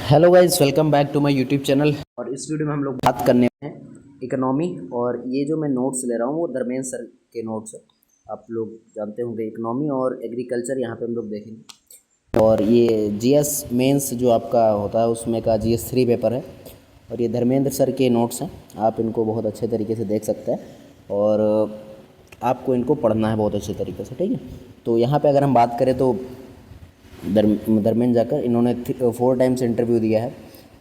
Hello guys, welcome back to my YouTube channel. और इस video में हम लोग बात करने हैं इकोनॉमी। और ये जो मैं नोट्स ले रहा हूँ वो धर्मेंद्र सर के नोट्स है। आप लोग जानते होंगे इकोनॉमी और एग्रीकल्चर यहाँ पे हम लोग देखेंगे। और ये जीएस मेंस जो आपका होता है उसमें का जीएस 3 पेपर है। और ये धर्मेंद्र सर के नोट्स हैं, आप इनको बहुत अच्छे तरीके से देख सकते हैं और आपको इनको पढ़ना है बहुत अच्छे तरीके से, ठीक है। तो यहाँ पे अगर हम बात करें तो धर्मेंद्र जाकर इन्होंने 4 टाइम्स इंटरव्यू दिया है।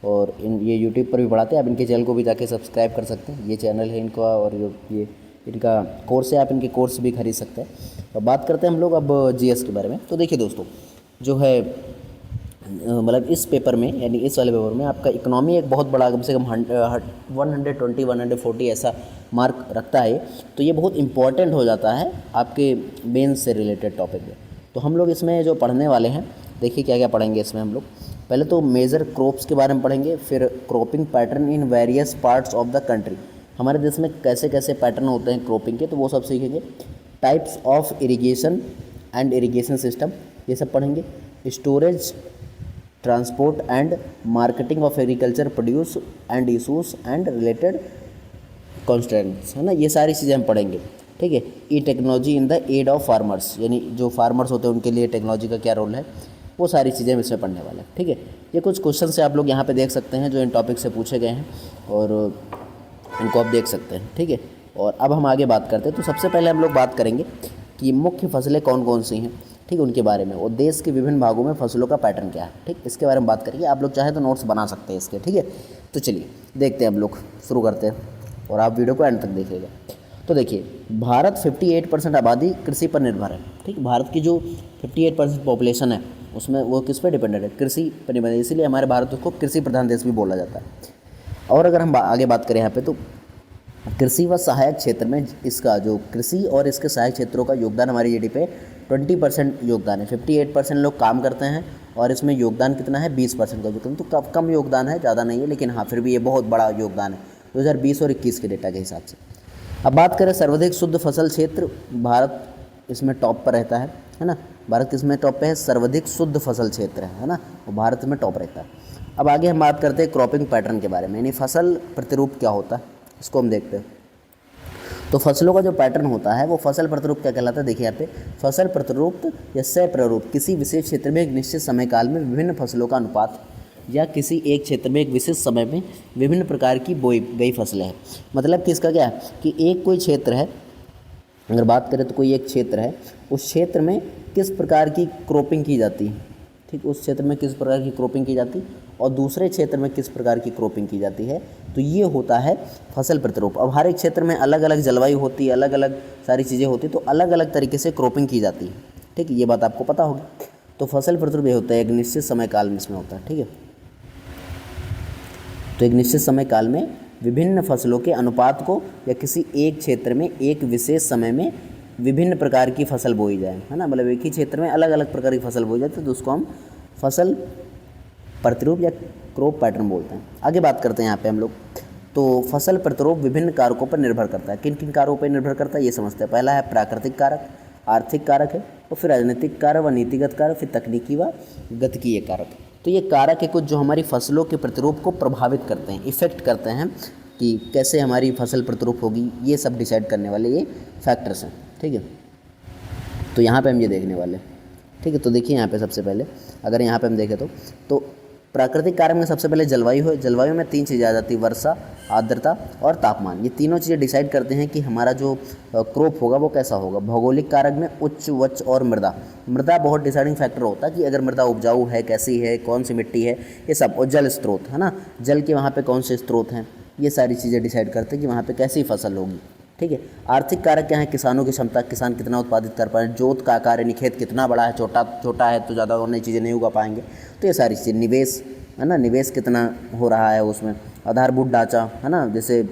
और ये यूट्यूब पर भी पढ़ाते हैं, आप इनके चैनल को भी जाके सब्सक्राइब कर सकते हैं। ये चैनल है इनका और ये इनका कोर्स है, आप इनके कोर्स भी खरीद सकते हैं। और बात करते हैं हम लोग अब जीएस के बारे में। तो देखिए दोस्तों, जो है मतलब इस पेपर में यानी इस वाले पेपर में आपका इकोनॉमी एक बहुत बड़ा कम से कम 120 140 ऐसा मार्क रखता है। तो ये बहुत इंपॉर्टेंट हो जाता है आपके मेंस से रिलेटेड टॉपिक में। तो हम लोग इसमें जो पढ़ने वाले हैं, देखिए क्या क्या पढ़ेंगे इसमें हम लोग। पहले तो मेजर क्रॉप्स के बारे में पढ़ेंगे, फिर cropping pattern in various parts of the country, हमारे देश में कैसे कैसे पैटर्न होते हैं क्रॉपिंग के, तो वो सब सीखेंगे। Types of irrigation and irrigation system, ये सब पढ़ेंगे। Storage, transport and marketing of agriculture produce and issues and related constraints, है ना, ये सारी चीज़ें हम पढ़ेंगे, ठीक है। E technology in the aid of farmers, यानी जो फार्मर्स होते हैं उनके लिए टेक्नोलॉजी का क्या रोल है, वो सारी चीज़ें हम इसमें पढ़ने वाले हैं, ठीक है। ये कुछ क्वेश्चन से आप लोग यहाँ पे देख सकते हैं जो इन टॉपिक से पूछे गए हैं और इनको आप देख सकते हैं, ठीक है। और अब हम आगे बात करते हैं। तो सबसे पहले हम लोग बात करेंगे कि मुख्य फसलें कौन कौन सी हैं, ठीक है, उनके बारे में, और देश के विभिन्न भागों में फसलों का पैटर्न क्या है, ठीक, इसके बारे में बात करेंगे। आप लोग चाहे तो नोट्स बना सकते हैं इसके, ठीक है। तो चलिए देखते हैं, हम लोग शुरू करते हैं और आप वीडियो को एंड तक देखिएगा। तो देखिए, भारत 58% आबादी कृषि पर निर्भर है, ठीक। भारत की जो 58% पॉपुलेशन है उसमें वो किस पर डिपेंडेंट है, कृषि पर निर्भर है। इसीलिए हमारे भारत को कृषि प्रधान देश भी बोला जाता है। और अगर हम आगे बात करें यहाँ पे, तो कृषि व सहायक क्षेत्र में इसका जो कृषि और इसके सहायक क्षेत्रों का योगदान हमारी जीडीपी पे 20% योगदान है। 58% लोग काम करते हैं और इसमें योगदान कितना है, 20% का योगदान। तो कम योगदान है, ज़्यादा नहीं है, लेकिन हाँ फिर भी ये बहुत बड़ा योगदान है 2020 और 21 के डेटा के हिसाब से। अब बात करें सर्वाधिक शुद्ध फसल क्षेत्र, भारत इसमें टॉप पर रहता है ना। भारत किसमें टॉप पे है, सर्वाधिक शुद्ध फसल क्षेत्र है ना, और भारत में टॉप रहता है। अब आगे हम बात करते हैं क्रॉपिंग पैटर्न के बारे में, यानी फसल प्रतिरूप क्या होता है, इसको हम देखते हैं। तो फसलों का जो पैटर्न होता है वो फसल प्रतिरूप क्या कहलाता है। देखिए यहाँ पे, फसल प्रतिरूप या सह प्ररूप किसी विशेष क्षेत्र में एक निश्चित समय काल में विभिन्न फसलों का अनुपात, या किसी एक क्षेत्र में एक विशेष समय में विभिन्न प्रकार की बोई गई फसलें हैं। मतलब कि इसका क्या है कि एक कोई क्षेत्र है, अगर बात करें तो कोई एक क्षेत्र है, उस क्षेत्र में किस प्रकार की क्रॉपिंग की जाती है, ठीक, उस क्षेत्र में किस प्रकार की क्रॉपिंग की जाती है और दूसरे क्षेत्र में किस प्रकार की क्रॉपिंग की जाती है, तो ये होता है फसल प्रतिरूप। अब हर एक क्षेत्र में अलग अलग जलवायु होती है, अलग अलग सारी चीज़ें होती है, तो अलग अलग तरीके से क्रॉपिंग की जाती है, ठीक है, ये बात आपको पता होगी। तो फसल प्रतिरूप ये होता है एक निश्चित समय काल में इसमें होता है, ठीक है। तो एक निश्चित समय काल में विभिन्न फसलों के अनुपात को, या किसी एक क्षेत्र में एक विशेष समय में विभिन्न प्रकार की फसल बोई जाए, है ना, मतलब एक ही क्षेत्र में अलग अलग प्रकार की फसल बोई जाती है, तो उसको हम फसल प्रतिरूप या क्रॉप पैटर्न बोलते हैं। आगे बात करते हैं यहाँ पे हम लोग। तो फसल प्रतिरूप विभिन्न कारकों पर निर्भर करता है। किन किन कारकों पर निर्भर करता है ये समझते हैं। पहला है प्राकृतिक कारक, आर्थिक कारक है, और फिर राजनीतिक कारक व नीतिगत कारक, फिर तकनीकी व गतिकीय कारक। तो ये कारक है कुछ जो हमारी फसलों के प्रतिरूप को प्रभावित करते हैं, इफेक्ट करते हैं कि कैसे हमारी फसल प्रतिरूप होगी, ये सब डिसाइड करने वाले ये फैक्टर्स हैं, ठीक है। तो यहाँ पे हम ये देखने वाले, ठीक है। तो देखिए यहाँ पे सबसे पहले अगर यहाँ पे हम देखें तो प्राकृतिक कारक में सबसे पहले जलवायु है। जलवायु में 3 चीज़ें आ जाती है, वर्षा, आर्द्रता और तापमान। ये तीनों चीज़ें डिसाइड करते हैं कि हमारा जो क्रॉप होगा वो कैसा होगा। भौगोलिक कारक में उच्च, वच्च और मृदा। मृदा बहुत डिसाइडिंग फैक्टर होता है कि अगर मृदा उपजाऊ है, कैसी है, कौन सी मिट्टी है, ये सब। और जल स्रोत, है ना, जल के वहाँ पर कौन से स्रोत हैं, ये सारी चीज़ें डिसाइड करते हैं कि वहाँ पर कैसी फसल होगी, ठीक है। आर्थिक कारक क्या है, किसानों की क्षमता, किसान कितना उत्पादित कर पाए, जोत का आकार यानी खेत कितना बड़ा है, छोटा है तो ज़्यादा और नई चीज़ें नहीं उगा पाएंगे, तो ये सारी चीज़ें। निवेश, है ना, निवेश कितना हो रहा है उसमें। आधारभूत ढांचा, है ना, जैसे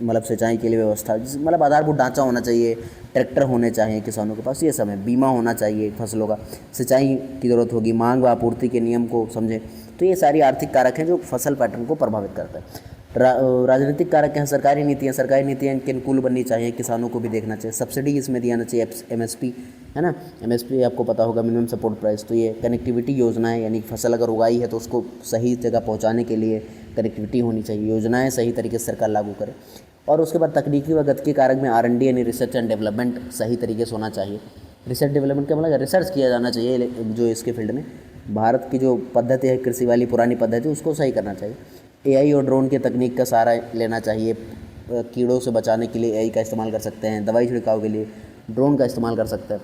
मतलब सिंचाई के लिए व्यवस्था, मतलब आधारभूत ढांचा होना चाहिए, ट्रैक्टर होने चाहिए किसानों के पास, ये सब है। बीमा होना चाहिए फसलों का, सिंचाई की ज़रूरत होगी, मांग व आपूर्ति के नियम को समझें। तो ये सारी आर्थिक कारक हैं जो फसल पैटर्न को प्रभावित करते हैं। राजनीतिक कारक हैं, सरकारी नीतियाँ किन अनुकूल बननी चाहिए, किसानों को भी देखना चाहिए। सब्सिडी इसमें दिया जाना चाहिए, एमएसपी है ना। MSP आपको पता होगा, मिनिमम सपोर्ट प्राइस। तो ये कनेक्टिविटी योजना है, यानी फसल अगर उगाई है तो उसको सही जगह पहुंचाने के लिए कनेक्टिविटी होनी चाहिए, योजनाएं सही तरीके से सरकार लागू करे। और उसके बाद तकनीकी व गतिकी कारक में R&D यानी रिसर्च एंड डेवलपमेंट सही तरीके से होना चाहिए। रिसर्च डेवलपमेंट का मतलब रिसर्च किया जाना चाहिए जो इसके फील्ड में। भारत की जो पद्धति है कृषि वाली पुरानी पद्धति, उसको सही करना चाहिए। AI और ड्रोन की तकनीक का सहारा लेना चाहिए। कीड़ों से बचाने के लिए AI का इस्तेमाल कर सकते हैं, दवाई छिड़काव के लिए ड्रोन का इस्तेमाल कर सकते हैं।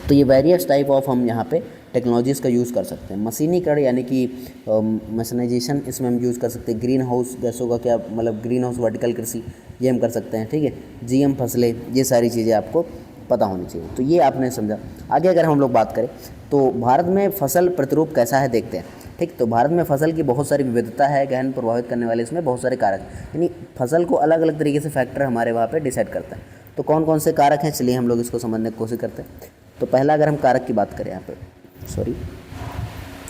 तो ये वेरियस टाइप ऑफ हम यहाँ पे टेक्नोलॉजीज़ का यूज़ कर सकते हैं। मशीनीकरण यानी कि मशीनाइजेशन इसमें हम यूज़ कर सकते हैं। ग्रीन हाउस गैसों का क्या मतलब, ग्रीन हाउस वर्टिकल कृषि ये हम कर सकते हैं, ठीक है। GM फसलें, ये सारी चीज़ें आपको पता होनी चाहिए। तो ये आपने समझा। आगे अगर हम लोग बात करें तो भारत में फसल प्रतिरूप कैसा है देखते हैं, ठीक। तो भारत में फसल की बहुत सारी विविधता है, गहन प्रभावित करने वाले इसमें बहुत सारे कारक, यानी फसल को अलग अलग तरीके से फैक्टर हमारे वहाँ पे डिसाइड करता है। तो कौन कौन से कारक हैं, चलिए हम लोग इसको समझने की कोशिश करते हैं। तो पहला अगर हम कारक की बात करें यहाँ पे,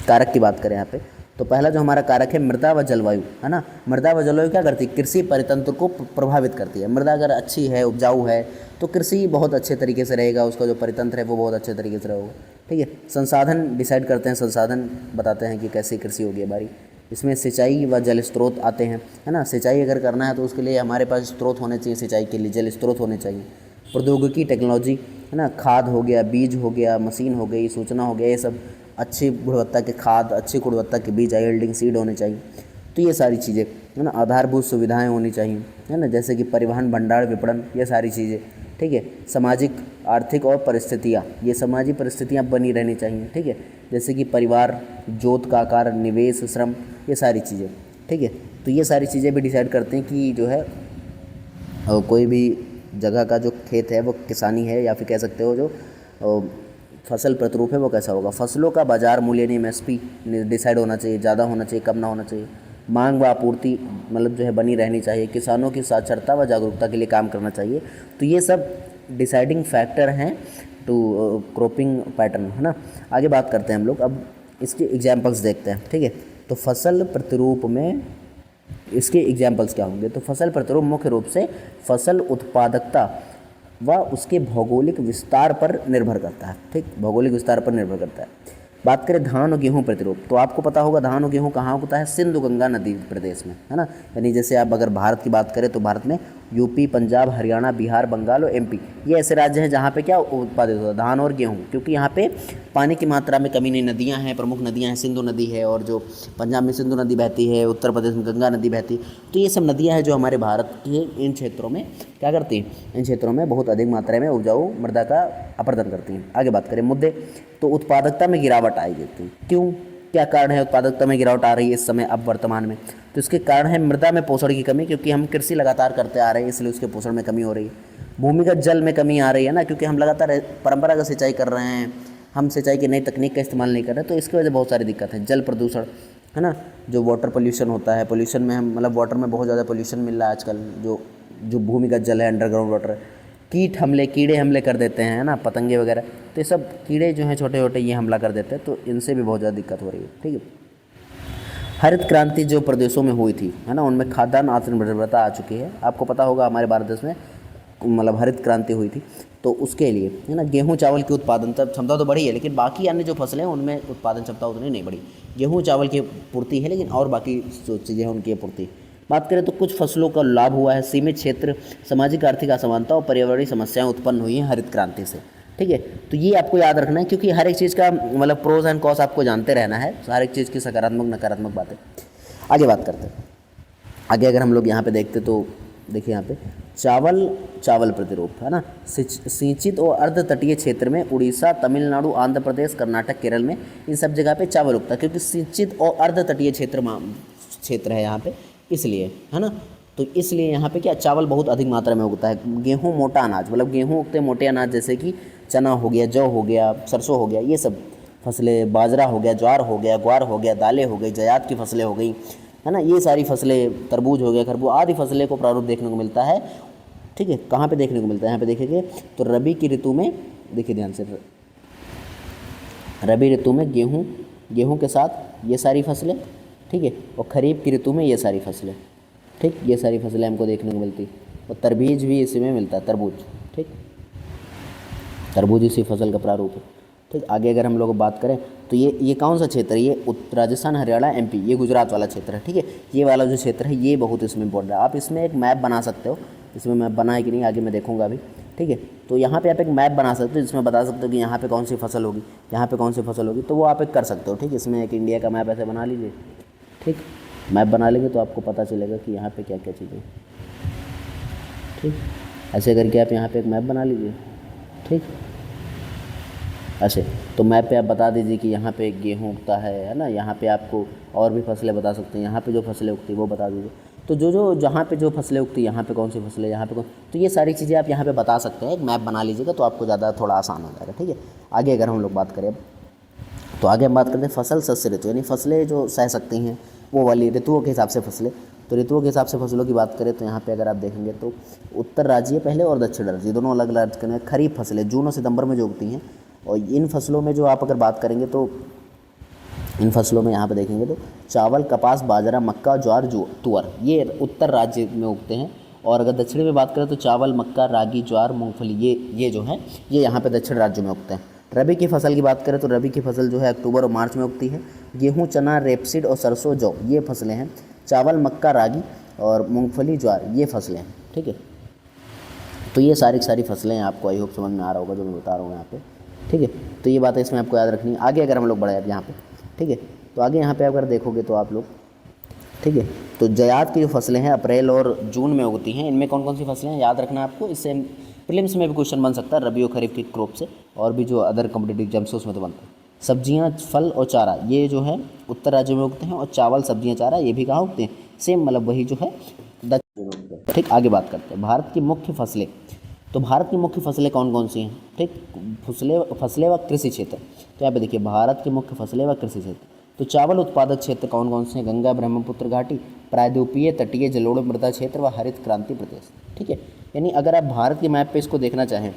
कारक की बात करें यहाँ पे, तो पहला जो हमारा कारक है मृदा व जलवायु, है ना। मृदा व जलवायु क्या करती है, कृषि परितंत्र को प्रभावित करती है। मृदा अगर अच्छी है, उपजाऊ है, तो कृषि बहुत अच्छे तरीके से रहेगा, उसका जो परितंत्र है वो बहुत अच्छे तरीके से रहेगा, ठीक है। संसाधन डिसाइड करते हैं, संसाधन बताते हैं कि कैसी कृषि होगी हमारी। इसमें सिंचाई व जल स्रोत आते हैं, है ना। सिंचाई अगर करना है तो उसके लिए हमारे पास स्रोत होने चाहिए, सिंचाई के लिए जल स्रोत होने चाहिए। प्रौद्योगिकी टेक्नोलॉजी, है ना, खाद हो गया, बीज हो गया, मशीन हो गई, सूचना हो गया, ये सब अच्छी गुणवत्ता के खाद, अच्छी गुणवत्ता के बीज, यील्डिंग सीड होने चाहिए। तो ये सारी चीज़ें, है ना। आधारभूत सुविधाएं होनी चाहिए, है ना, जैसे कि परिवहन, भंडार, विपणन, ये सारी चीज़ें, ठीक है। सामाजिक, आर्थिक और परिस्थितियाँ, ये सामाजिक परिस्थितियाँ बनी रहनी चाहिए, ठीक है। जैसे कि परिवार, जोत का आकार, निवेश, श्रम, ये सारी चीज़ें, ठीक है। तो ये सारी चीज़ें भी डिसाइड करते हैं कि जो है कोई भी जगह का जो खेत है वो किसानी है, या फिर कह सकते हो जो फसल प्रतिरूप है वो कैसा होगा। फसलों का बाजार मूल्य यानी MSP डिसाइड होना चाहिए, ज़्यादा होना चाहिए, कम ना होना चाहिए। मांग व आपूर्ति मतलब जो है बनी रहनी चाहिए। किसानों की साक्षरता व जागरूकता के लिए काम करना चाहिए। तो ये सब डिसाइडिंग फैक्टर हैं टू क्रॉपिंग पैटर्न, है ना। आगे बात करते हैं हम लोग, अब इसके एग्जाम्पल्स देखते हैं, ठीक है। तो फसल प्रतिरूप में इसके एग्जाम्पल्स क्या होंगे, तो फसल प्रतिरूप मुख्य रूप से फसल उत्पादकता व उसके भौगोलिक विस्तार पर निर्भर करता है, ठीक। भौगोलिक विस्तार पर निर्भर करता है। बात करें धान और गेहूं प्रतिरूप, तो आपको पता होगा धान और गेहूं कहाँ होता है, सिंधु गंगा नदी प्रदेश में, है ना। यानी जैसे आप अगर भारत की बात करें तो भारत में यूपी, पंजाब, हरियाणा, बिहार, बंगाल और MP, ये ऐसे राज्य हैं जहाँ पे क्या उत्पादित होता है, धान और गेहूँ। क्योंकि यहाँ पे पानी की मात्रा में कमी नहीं, नदियाँ हैं, प्रमुख नदियाँ हैं, सिंधु नदी है, और जो पंजाब में सिंधु नदी बहती है, उत्तर प्रदेश में गंगा नदी बहती है। तो ये सब नदियाँ हैं जो हमारे भारत के इन क्षेत्रों में क्या करती हैं, इन क्षेत्रों में बहुत अधिक मात्रा में उपजाऊ मृदा का अपर्दन करती हैं। आगे बात करें मुद्दे, तो उत्पादकता में गिरावट आई देती है। क्यों, क्या कारण है उत्पादकता में गिरावट आ रही है इस समय अब वर्तमान में, तो इसके कारण है मृदा में पोषण की कमी, क्योंकि हम कृषि लगातार करते आ रहे हैं, इसलिए उसके पोषण में कमी हो रही है। भूमिगत जल में कमी आ रही है ना, क्योंकि हम लगातार परंपरागत सिंचाई कर रहे हैं, हम सिंचाई की नई तकनीक का इस्तेमाल नहीं कर रहे, तो इसकी वजह से बहुत सारी दिक्कत है। जल प्रदूषण, है ना, जो वाटर पोल्यूशन होता है, पोल्यूशन में हम मतलब वाटर में बहुत ज़्यादा पोल्यूशन मिल रहा है आजकल, जो भूमिगत जल है, अंडरग्राउंड वाटर। कीट हमले, कीड़े हमले कर देते हैं, है ना, पतंगे वगैरह, तो ये सब कीड़े जो हैं छोटे छोटे ये हमला कर देते हैं, तो इनसे भी बहुत ज़्यादा दिक्कत हो रही है, ठीक है। हरित क्रांति जो प्रदेशों में हुई थी, है ना, उनमें खाद्यान्न आत्मनिर्भरता आ चुकी है। आपको पता होगा हमारे भारत देश में मतलब हरित क्रांति हुई थी, तो उसके लिए, है ना, गेहूं चावल की उत्पादन क्षमता तो बढ़ी है, लेकिन बाकी अन्य जो फसलें हैं उनमें उत्पादन क्षमता उतनी नहीं बढ़ी। गेहूं चावल की पूर्ति है, लेकिन और बाकी जो चीज़ें हैं उनकी पूर्ति। बात करें तो कुछ फसलों का लाभ हुआ है, सीमित क्षेत्र, सामाजिक आर्थिक असमानता और पर्यावरणीय समस्याएं उत्पन्न हुई हैं हरित क्रांति से, ठीक है। तो ये आपको याद रखना है, क्योंकि हर एक चीज़ का मतलब प्रोज एंड कॉस आपको जानते रहना है, हर एक चीज़ की सकारात्मक नकारात्मक बातें। आगे बात करते हैं। आगे अगर हम लोग यहाँ पे देखते तो देखिए यहाँ पे चावल प्रतिरूप, है ना, सिंचित और अर्ध तटीय क्षेत्र में उड़ीसा, तमिलनाडु, आंध्र प्रदेश, कर्नाटक, केरल में इन सब जगह पे चावल उगता है, क्योंकि सिंचित और अर्ध तटीय क्षेत्र है यहाँ पे, इसलिए, है ना। तो इसलिए यहाँ पे क्या चावल बहुत अधिक मात्रा में उगता है। गेहूँ मोटा अनाज, मतलब गेहूँ उगते मोटे अनाज, जैसे कि चना हो गया, जौ हो गया, सरसों हो गया, ये सब फसलें, बाजरा हो गया, ज्वार हो गया, ग्वार हो गया, दालें हो गई, जायद की फसलें हो गई, है ना, ये सारी फसलें, तरबूज हो गया, खरबूज आदि फसलें को प्रारूप देखने को मिलता है, ठीक है। कहाँ पे देखने को मिलता है, यहाँ पे देखेंगे तो रबी की ऋतु में, देखिए ध्यान से, रबी ऋतु में गेहूँ के साथ ये सारी फसलें, ठीक है, और खरीफ की ऋतु में ये सारी फसलें, ठीक, ये सारी फसलें हमको देखने को मिलती, और तरबूज भी इसी में मिलता है, तरबूज, ठीक, तरबूज इसी फसल का प्रारूप है। ठीक, आगे अगर हम लोग बात करें तो ये कौन सा क्षेत्र है, ये राजस्थान, हरियाणा, एमपी, ये गुजरात वाला क्षेत्र है। ठीक है, ये वाला जो क्षेत्र है ये बहुत इसमें इंपॉर्टेंट है। आप इसमें एक मैप बना सकते हो, इसमें मैप बना है कि नहीं आगे मैं देखूंगा अभी। ठीक है, तो यहाँ पे आप एक मैप बना सकते हो जिसमें बता सकते हो कि यहाँ पे कौन सी फसल होगी, यहाँ पे कौन सी फसल होगी, तो वो आप एक कर सकते हो। ठीक, इसमें एक इंडिया का मैप ऐसे बना लीजिए। ठीक, मैप बना लेंगे तो आपको पता चलेगा कि यहाँ पे क्या क्या चीज़ें। ठीक, ऐसे करके आप यहाँ पे एक मैप बना लीजिए। ठीक, ऐसे तो मैप पे आप बता दीजिए कि यहाँ पे गेहूँ उगता है ना, यहाँ पे आपको और भी फसलें बता सकते हैं, यहाँ पे जो फसलें उगती है वो बता दीजिए। तो जो जहाँ पे जो फसलें उगती है, यहाँ पे कौन सी फसलें, यहाँ पे कौन, तो ये सारी चीज़ें आप यहाँ पे बता सकते हैं। एक मैप बना लीजिएगा तो आपको ज़्यादा थोड़ा आसान हो जाएगा। ठीक है, आगे अगर हम लोग बात करें तो आगे हम बात करते हैं फसल सस्य ऋतु, यानी फसलें जो सह सकती हैं वो वाली ऋतुओं के हिसाब से फसलें। तो ऋतुओं के हिसाब से फसलों की बात करें तो यहाँ पे अगर आप देखेंगे तो उत्तर राज्य पहले और दक्षिण राज्य दोनों अलग अलग राज्य हैं। खरीफ फसलें जून और सितंबर में जो उगती हैं, और इन फसलों में जो आप अगर बात करेंगे तो इन फसलों में यहाँ पे देखेंगे तो चावल, कपास, बाजरा, मक्का, ज्वार, तुअर, ये उत्तर राज्य में उगते हैं। और अगर दक्षिण में बात करें तो चावल, मक्का, रागी, ज्वार, मूंगफली, ये जो हैं ये यहाँ पे दक्षिण राज्यों में उगते हैं। रबी की फसल की बात करें तो रबी की फसल जो है अक्टूबर और मार्च में उगती है। गेहूँ, चना, रेपसीड और सरसों, जौ, ये फसलें हैं। चावल, मक्का, रागी और मूंगफली, ज्वार, ये फसलें हैं। ठीक है, तो ये सारी सारी फसलें हैं। आपको आई होप समझ में आ रहा होगा जो मैं बता रहा हूँ यहाँ पे। ठीक है, तो ये बातें इसमें आपको याद रखनी है। आगे अगर हम लोग बढ़े यहाँ पे, ठीक है, तो आगे यहाँ पे अगर देखोगे तो आप लोग, ठीक है, तो जायद की जो फसलें हैं अप्रैल और जून में उगती हैं। इनमें कौन कौन सी फसलें हैं याद रखना आपको, इससे प्रीलिम्स में भी क्वेश्चन बन सकता है रबी और खरीफ की क्रॉप से, और भी जो अदर कॉम्पिटिटिव एग्जाम्स उसमें तो बनता है। सब्जियां, फल और चारा, ये जो है उत्तर राज्यों में उगते हैं। और चावल, सब्जियां, चारा, ये भी कहाँ उगते हैं, सेम मतलब वही जो है दक्षिण में उगते हैं। ठीक, आगे बात करते हैं भारत की मुख्य फसलें। तो भारत की मुख्य फसलें कौन कौन सी हैं। ठीक, फसलें व कृषि क्षेत्र। तो यहाँ पे देखिए भारत की मुख्य फसलें व कृषि क्षेत्र। तो चावल उत्पादक क्षेत्र कौन कौन से हैं, गंगा ब्रह्मपुत्र घाटी, प्रायद्वीपीय तटीय जलोढ़ मृदा क्षेत्र व हरित क्रांति प्रदेश। ठीक है, यानी अगर आप भारत के मैप पे इसको देखना चाहें,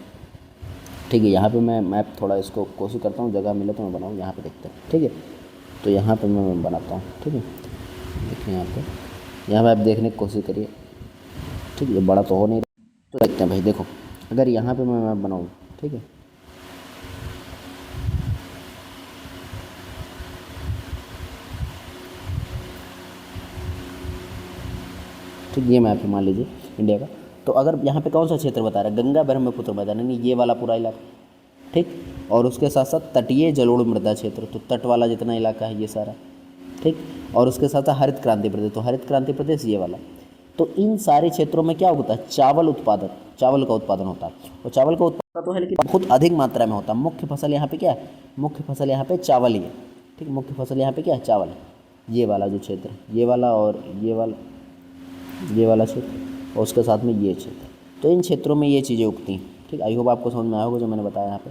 ठीक है, यहाँ पे मैं मैप थोड़ा इसको कोशिश करता हूँ, जगह मिले तो मैं बनाऊँ, यहाँ पे देखते हैं। ठीक है, तो यहाँ पे मैं बनाता हूँ। ठीक है, देखिए यहाँ पे आप देखने की कोशिश करिए। ठीक है, ये बड़ा तो हो नहीं रहा, तो देखते हैं भाई। देखो अगर यहाँ पे मैं मैप बनाऊँ, ठीक है, ठीक, ये मैप है मान लीजिए इंडिया का। तो अगर यहाँ पे कौन सा क्षेत्र बता रहा है, गंगा ब्रह्मपुत्र मैदान, यानी ये वाला पूरा इलाका। ठीक, और उसके साथ साथ तटीय जलोढ़ मृदा क्षेत्र, तो तट वाला जितना इलाका है ये सारा। ठीक, और उसके साथ साथ हरित क्रांति प्रदेश, तो हरित क्रांति प्रदेश ये वाला। तो इन सारे क्षेत्रों में क्या होता है, चावल उत्पादक, चावल का उत्पादन होता है। और चावल का उत्पादन तो है लेकिन बहुत अधिक मात्रा में होता है। मुख्य फसल यहाँ पे क्या है, मुख्य फसल यहाँ पे चावल ही है। ठीक, मुख्य फसल यहाँ पे क्या है, चावल है। ये वाला जो क्षेत्र, ये वाला और ये वाला क्षेत्र, और उसके साथ में ये क्षेत्र, तो इन क्षेत्रों में ये चीज़ें उगती हैं। ठीक, आई होप आपको समझ में आया होगा जो मैंने बताया यहाँ पे।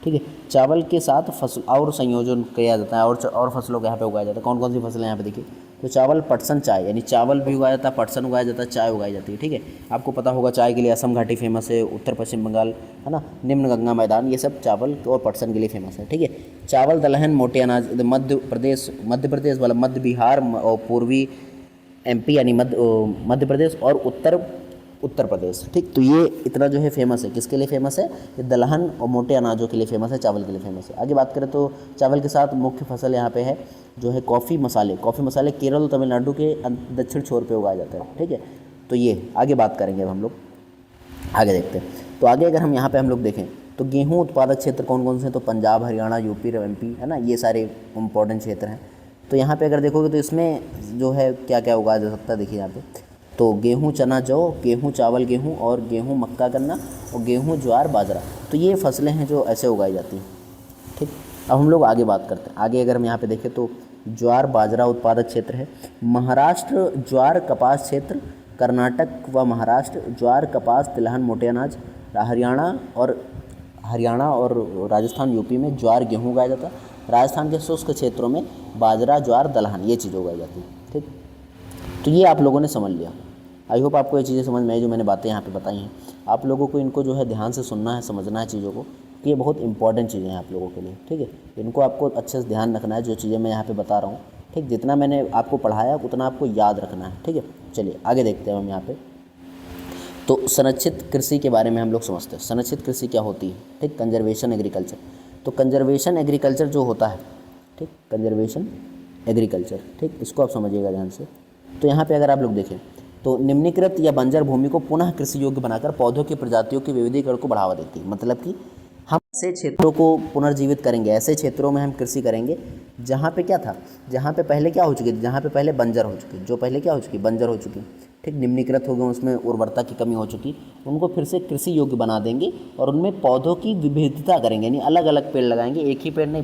ठीक है, चावल के साथ फसल और संयोजन किया जाता है, और फसलों को यहाँ पे उगाया जाता है। कौन कौन सी फसलें यहाँ पे देखिए, तो चावल, पटसन, चाय, यानी चावल भी उगाया जाता है, पटसन उगाया जाता है, चाय उगाई जाती है। ठीक है, आपको पता होगा चाय के लिए असम घाटी फेमस है, उत्तर पश्चिम बंगाल है ना, निम्न गंगा मैदान, ये सब चावल और पटसन के लिए फेमस है। ठीक है, चावल, दलहन, मोटे अनाज, मध्य प्रदेश वाला, मध्य बिहार और पूर्वी एमपी यानी मध्य प्रदेश और उत्तर प्रदेश। ठीक, तो ये इतना जो है फेमस है, किसके लिए फेमस है, ये दलहन और मोटे अनाजों के लिए फेमस है, चावल के लिए फेमस है। आगे बात करें तो चावल के साथ मुख्य फसल यहाँ पे है जो है कॉफ़ी मसाले केरल और तमिलनाडु के दक्षिण छोर पे उगाया जाता है। ठीक है, तो ये आगे बात करेंगे अब हम लोग, आगे देखते हैं। तो आगे अगर हम यहाँ पे हम लोग देखें तो गेहूँ उत्पादक क्षेत्र कौन कौन से हैं, तो पंजाब, हरियाणा, यूपी, एमपी, है ना, ये सारे इंपॉर्टेंट क्षेत्र हैं। तो यहाँ पे अगर देखोगे तो इसमें जो है क्या क्या उगाया जा सकता है, देखिए यहाँ पे तो गेहूँ, चना, जौ, गेहूँ, चावल, गेहूँ, और गेहूँ, मक्का, गन्ना, और गेहूँ, ज्वार, बाजरा, तो ये फसलें हैं जो ऐसे उगाई जाती हैं। ठीक, अब हम लोग आगे बात करते हैं। आगे अगर हम यहाँ पे देखें तो ज्वार, बाजरा उत्पादक क्षेत्र है। महाराष्ट्र ज्वार कपास क्षेत्र, कर्नाटक व महाराष्ट्र ज्वार, कपास, तिलहन, मोटे अनाज, हरियाणा और राजस्थान, यूपी में ज्वार, गेहूँ उगाया जाता है। राजस्थान के शुष्क क्षेत्रों में बाजरा, ज्वार, दलहन, ये चीज़ें उगाई जाती हैं। ठीक, तो ये आप लोगों ने समझ लिया। आई होप आपको ये चीज़ें समझ में आई जो मैंने बातें यहाँ पे बताई हैं। आप लोगों को इनको जो है ध्यान से सुनना है, समझना है चीज़ों को, कि ये बहुत इंपॉर्टेंट चीज़ें हैं आप लोगों के लिए। ठीक है, इनको आपको अच्छे से ध्यान रखना है, जो चीज़ें मैं यहाँ पे बता रहा हूँ। ठीक, जितना मैंने आपको पढ़ाया उतना आपको याद रखना है। ठीक है, चलिए आगे देखते हैं हम यहाँ पे। तो संरक्षित कृषि के बारे में हम लोग समझते हैं। संरक्षित कृषि क्या होती है, ठीक, कंजर्वेशन एग्रीकल्चर। तो कंजर्वेशन एग्रीकल्चर जो होता है, ठीक, कंजर्वेशन एग्रीकल्चर, ठीक, इसको आप समझिएगा ध्यान से। तो यहाँ पे अगर आप लोग देखें तो निम्नीकृत या बंजर भूमि को पुनः कृषि योग्य बनाकर पौधों की प्रजातियों के विविधीकरण को बढ़ावा देती है। मतलब कि हम ऐसे क्षेत्रों को पुनर्जीवित करेंगे, ऐसे क्षेत्रों में हम कृषि करेंगे जहाँ पे क्या था, जहाँ पे पहले क्या हो चुकी थी, जहाँ पे पहले बंजर हो चुकी, जो पहले क्या हो चुकी, बंजर हो चुकी, ठीक, निम्नीकृत हो गए, उसमें उर्वरता की कमी हो चुकी, उनको फिर से कृषि योग्य बना देंगे और उनमें पौधों की विविधता करेंगे, यानी अलग अलग पेड़ लगाएंगे, एक ही पेड़ नहीं,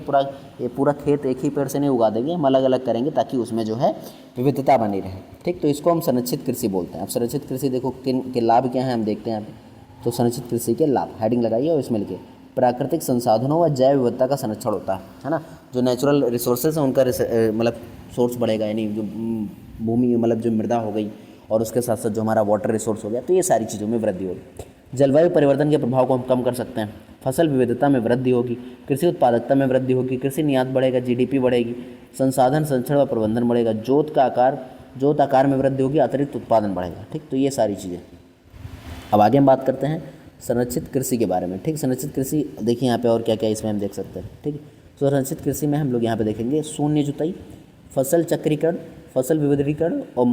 पूरा खेत एक ही पेड़ से नहीं उगा देंगे, हम अलग अलग करेंगे ताकि उसमें जो है विविधता बनी रहे, ठीक। तो इसको हम संरक्षित कृषि बोलते हैं। अब संरक्षित कृषि देखो किन के लाभ क्या हैं, हम देखते हैं यहाँ पे। तो संरक्षित कृषि के लाभ हेडिंग लगाइए और इसमें लिखिए प्राकृतिक संसाधनों व जैव विविधता का संरक्षण होता है ना। जो नेचुरल रिसोर्सेज हैं उनका मतलब सोर्स बढ़ेगा, यानी जो भूमि मतलब जो मृदा हो गई और उसके साथ साथ जो हमारा वाटर रिसोर्स हो गया, तो ये सारी चीज़ों में वृद्धि होगी। जलवायु परिवर्तन के प्रभाव को हम कम कर सकते हैं, फसल विविधता में वृद्धि होगी, कृषि उत्पादकता में वृद्धि होगी, कृषि निर्यात बढ़ेगा, जीडीपी बढ़ेगी, संसाधन संरक्षण व प्रबंधन बढ़ेगा, जोत आकार में वृद्धि होगी, अतिरिक्त उत्पादन बढ़ेगा, ठीक। तो ये सारी चीज़ें। अब आगे हम बात करते हैं संरक्षित कृषि के बारे में, ठीक। संरक्षित कृषि देखिए यहाँ पे और क्या क्या इसमें हम देख सकते हैं, ठीक। तो संरक्षित कृषि में हम लोग यहाँ पे देखेंगे शून्य जुताई, फसल चक्रीकरण, फसल विविधीकरण और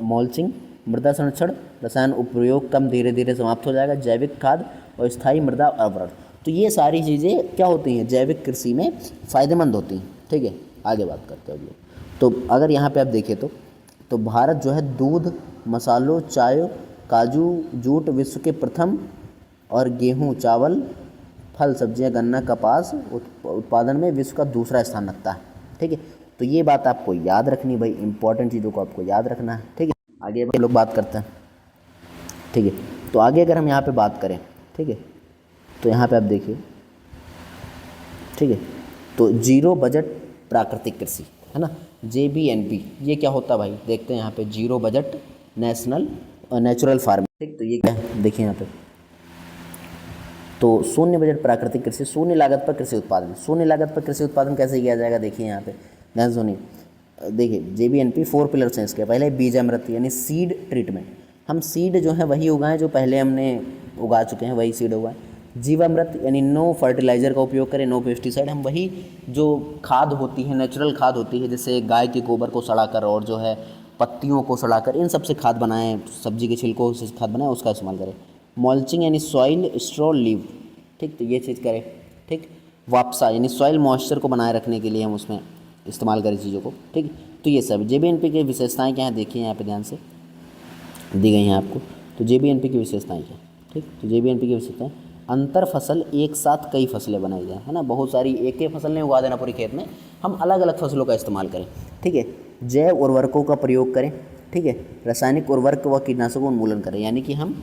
मल्चिंग, मृदा संरक्षण, रसायन उपयोग कम धीरे धीरे समाप्त हो जाएगा, जैविक खाद और स्थायी मृदा आवरण। तो ये सारी चीज़ें क्या होती हैं, जैविक कृषि में फ़ायदेमंद होती हैं, ठीक है। आगे बात करते हैं। तो अगर यहाँ पे आप देखें तो भारत जो है दूध, मसालों, चाय, काजू, जूट विश्व के प्रथम और गेहूँ, चावल, फल, सब्जियां, गन्ना, कपास उत्पादन में विश्व का दूसरा स्थान रखता है, ठीक है। तो ये बात आपको याद रखनी भाई, इंपॉर्टेंट चीज़ों को आपको याद रखना है, ठीक है। आगे हम लोग बात करते हैं, ठीक है। तो आगे अगर हम यहाँ पे बात करें, ठीक है, तो यहाँ पे आप देखिए, ठीक है। तो जीरो बजट प्राकृतिक कृषि है ना, JBNP, ये क्या होता है भाई, देखते हैं यहाँ पे, जीरो बजट नेचुरल फार्मिंग, ठीक। तो ये क्या है देखिए यहाँ पे, तो शून्य बजट प्राकृतिक कृषि, शून्य लागत पर कृषि उत्पादन। शून्य लागत पर कृषि उत्पादन कैसे किया जाएगा, देखिए यहाँ पे ध्यान सुनिए। देखिए JBNP 4 पिलर्स हैं इसके। पहले बीज अमृत यानी सीड ट्रीटमेंट, हम सीड जो है वही उगाएं जो पहले हमने उगा चुके हैं, वही सीड उगाएं। जीवामृत यानी नो फर्टिलाइज़र का उपयोग करें, नो पेस्टिसाइड, हम वही जो खाद होती है, नेचुरल खाद होती है, जैसे गाय के गोबर को सड़ाकर और जो है पत्तियों को सड़ाकर इन सब से खाद बनाएं, सब्जी के छिलकों से खाद बनाएं, उसका इस्तेमाल करें। मल्चिंग यानी सॉइल स्ट्रॉ लीव, ठीक। तो ये चीज़ करें, ठीक। वापसा यानी सॉइल मॉइस्चर को बनाए रखने के लिए हम उसमें इस्तेमाल करें चीज़ों को, ठीक। तो ये सब JBNP की विशेषताएं क्या हैं, देखिए यहाँ पे ध्यान से दी गई हैं आपको। तो JBNP की विशेषताएं क्या, ठीक। तो JBNP की विशेषताएं, अंतर फसल एक साथ कई फसलें बनाई जाएँ, है ना, बहुत सारी एक ही फसल नहीं उगा देना पूरे खेत में, हम अलग अलग फसलों का इस्तेमाल करें, ठीक है। जैव उर्वरकों का प्रयोग करें, ठीक है। रासायनिक उर्वरक व कीटनाशकों का उन्मूलन करें, यानी कि हम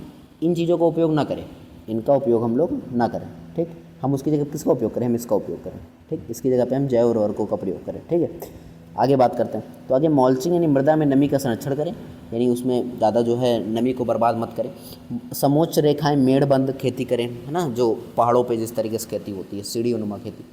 इन चीज़ों का उपयोग ना करें, इनका उपयोग हम लोग ना करें, ठीक। हम उसकी जगह किसका उपयोग करें, हम इसका उपयोग करें, ठीक। इसकी जगह पे हम जैव उर्वरकों का प्रयोग करें, ठीक है। आगे बात करते हैं। तो आगे मल्चिंग यानी मृदा में नमी का संरक्षण करें, यानी उसमें ज़्यादा जो है नमी को बर्बाद मत करें। समोच्च रेखाएं मेढ़बंद खेती करें, है ना, जो पहाड़ों पे जिस तरीके से खेती होती है, सीढ़ीनुमा खेती,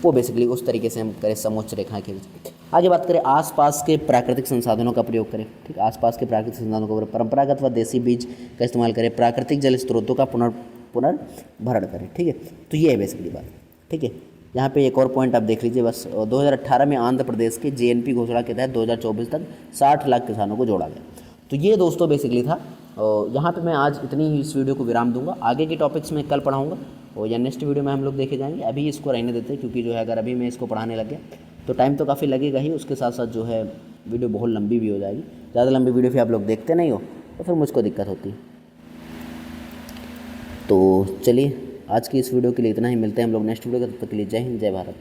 वो बेसिकली उस तरीके से हम करें, समोच्च रेखाएं खेती। आगे बात करें आसपास के प्राकृतिक संसाधनों का प्रयोग करें, ठीक। आसपास के प्राकृतिक संसाधनों का परंपरागत व देसी बीज का इस्तेमाल करें, प्राकृतिक जल स्रोतों का पुनर्भरण करें, ठीक है। तो ये है बेसिकली बात, ठीक है। यहाँ पे एक और पॉइंट आप देख लीजिए बस, 2018 में आंध्र प्रदेश के JNP घोषणा के तहत 2024 तक 60 लाख किसानों को जोड़ा गया। तो ये दोस्तों बेसिकली था। यहाँ पे मैं आज इतनी ही इस वीडियो को विराम दूंगा, आगे के टॉपिक्स में कल पढ़ाऊँगा और या नेक्स्ट वीडियो में हम लोग देखे जाएंगे। अभी इसको रहने देते हैं, क्योंकि जो है अगर अभी मैं इसको पढ़ाने लग गया तो टाइम तो काफ़ी लगेगा ही, उसके साथ साथ जो है वीडियो बहुत लंबी भी हो जाएगी। ज़्यादा लंबी वीडियो फिर आप लोग देखते नहीं हो तो फिर मुझको दिक्कत होती है। तो चलिए आज की इस वीडियो के लिए इतना ही, मिलते हैं हम लोग नेक्स्ट वीडियो के, तब तक के लिए जय हिंद, जय भारत।